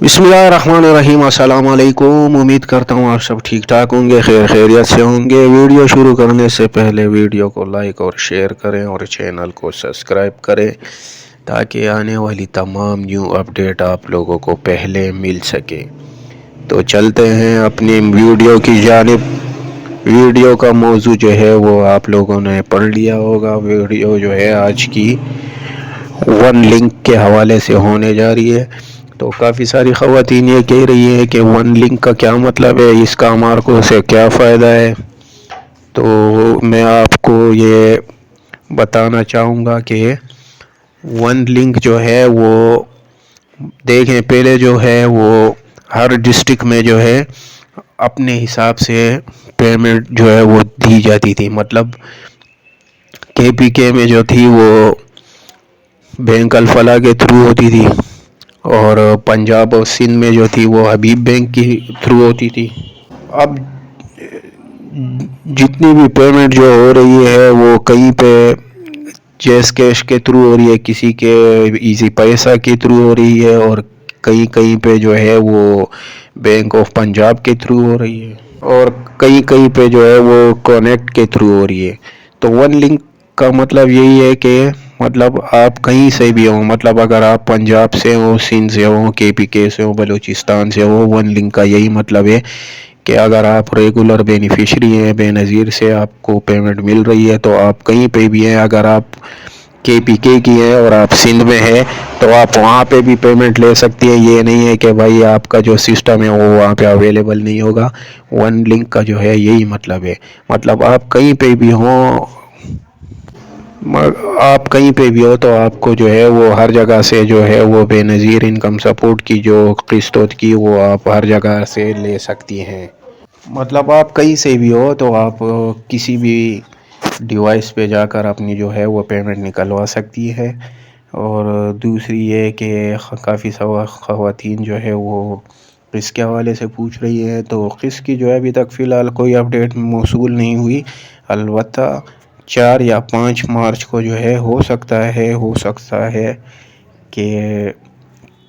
بسم اللہ الرحمن الرحیم۔ السلام علیکم۔ امید کرتا ہوں آپ سب ٹھیک ٹھاک ہوں گے، خیریت سے ہوں گے۔ ویڈیو شروع کرنے سے پہلے ویڈیو کو لائک اور شیئر کریں اور چینل کو سبسکرائب کریں تاکہ آنے والی تمام نیو اپڈیٹ آپ لوگوں کو پہلے مل سکے۔ تو چلتے ہیں اپنی ویڈیو کی جانب۔ ویڈیو کا موضوع جو ہے وہ آپ لوگوں نے پڑھ لیا ہوگا۔ ویڈیو جو ہے آج کی ون لنک کے حوالے سے ہونے جا رہی ہے۔ تو کافی ساری خواتین یہ کہہ رہی ہیں کہ ون لنک کا کیا مطلب ہے، اس کا ہمارے کو سے کیا فائدہ ہے۔ تو میں آپ کو یہ بتانا چاہوں گا کہ ون لنک جو ہے وہ دیکھیں، پہلے جو ہے وہ ہر ڈسٹرکٹ میں جو ہے اپنے حساب سے پیمنٹ جو ہے وہ دی جاتی تھی۔ مطلب KPK میں جو تھی وہ بینک الفلاح کے تھرو ہوتی تھی، اور پنجاب اور سندھ میں جو تھی وہ حبیب بینک کی تھرو ہوتی تھی۔ اب جتنی بھی پیمنٹ جو ہو رہی ہے وہ کہیں پہ جیس کیش کے تھرو ہو رہی ہے، کسی کے ایزی پیسہ کے تھرو ہو رہی ہے، اور کہیں پہ جو ہے وہ بینک آف پنجاب کے تھرو ہو رہی ہے، اور کہیں پہ جو ہے وہ کونیکٹ کے تھرو ہو رہی ہے۔ تو ون لنک کا مطلب یہی ہے کہ مطلب آپ کہیں سے بھی ہوں، مطلب اگر آپ پنجاب سے ہو، سندھ سے ہو، KPK سے ہو، بلوچستان سے ہو، ون لنک کا یہی مطلب ہے کہ اگر آپ ریگولر بینیفیشری ہیں، بے نظیر سے آپ کو پیمنٹ مل رہی ہے، تو آپ کہیں پہ بھی ہیں، اگر آپ KPK کی ہیں اور آپ سندھ میں ہیں تو آپ وہاں پہ بھی پیمنٹ لے سکتی ہیں۔ یہ نہیں ہے کہ بھائی آپ کا جو سسٹم ہے وہ وہاں پہ اویلیبل نہیں ہوگا۔ ون لنک کا جو ہے یہی مطلب ہے، مطلب آپ کہیں پہ بھی ہوں، تو آپ کو جو ہے وہ ہر جگہ سے جو ہے وہ بے نظیر انکم سپورٹ کی جو قسط ہوتی کی وہ آپ ہر جگہ سے لے سکتی ہیں۔ مطلب آپ کہیں سے بھی ہو تو آپ کسی بھی ڈیوائس پہ جا کر اپنی جو ہے وہ پیمنٹ نکلوا سکتی ہے۔ اور دوسری یہ کہ کافی خواتین جو ہے وہ قسط کے حوالے سے پوچھ رہی ہے، تو قسط کی جو ہے ابھی تک فی الحال کوئی اپڈیٹ موصول نہیں ہوئی، البتہ 4 یا 5 مارچ کو جو ہے ہو سکتا ہے کہ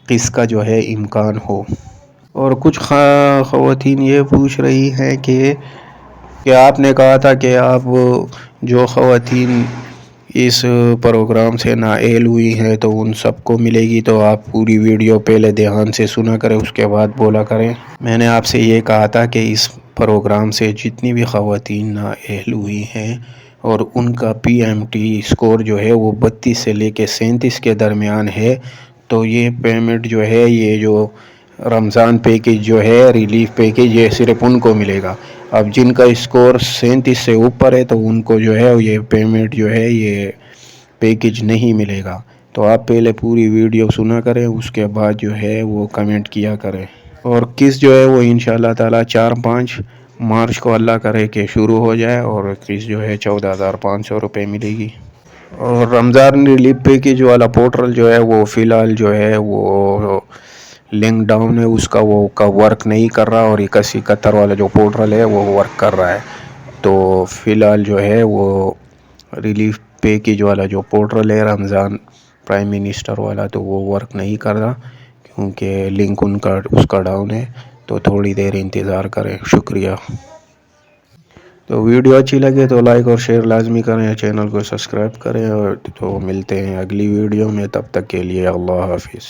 قسط کا جو ہے امکان ہو۔ اور کچھ خواتین یہ پوچھ رہی ہیں کہ آپ نے کہا تھا کہ آپ جو خواتین اس پروگرام سے نااہل ہوئی ہیں تو ان سب کو ملے گی، تو آپ پوری ویڈیو پہلے دھیان سے سنا کریں، اس کے بعد بولا کریں۔ میں نے آپ سے یہ کہا تھا کہ اس پروگرام سے جتنی بھی خواتین نااہل ہوئی ہیں اور ان کا PMT اسکور جو ہے وہ 32 سے لے کے 37 کے درمیان ہے، تو یہ پیمنٹ جو ہے، یہ جو رمضان پیکیج جو ہے، ریلیف پیکیج، یہ صرف ان کو ملے گا۔ اب جن کا اسکور 37 سے اوپر ہے تو ان کو جو ہے یہ پیمنٹ جو ہے یہ پیکیج نہیں ملے گا۔ تو آپ پہلے پوری ویڈیو سنا کریں، اس کے بعد جو ہے وہ کمنٹ کیا کریں۔ اور قسط جو ہے وہ انشاءاللہ تعالی 4-5 مارچ کو اللہ کرے کہ شروع ہو جائے، اور قسط جو ہے 14,500 روپے ملے گی۔ اور رمضان ریلیف پیکیج والا پورٹل جو ہے وہ فی الحال جو ہے وہ لنک ڈاؤن ہے، اس کا وہ ورک نہیں کر رہا، اور 8171 والا جو پورٹل ہے وہ ورک کر رہا ہے۔ تو فی الحال جو ہے وہ ریلیف پیکیج والا جو پورٹل ہے رمضان پرائم منسٹر والا، تو وہ ورک نہیں کر رہا کیونکہ لنک اس کا ڈاؤن ہے۔ تو تھوڑی دیر انتظار کریں۔ شکریہ۔ تو ویڈیو اچھی لگے تو لائک اور شیئر لازمی کریں، چینل کو سبسکرائب کریں، اور تو ملتے ہیں اگلی ویڈیو میں، تب تک کے لیے اللہ حافظ۔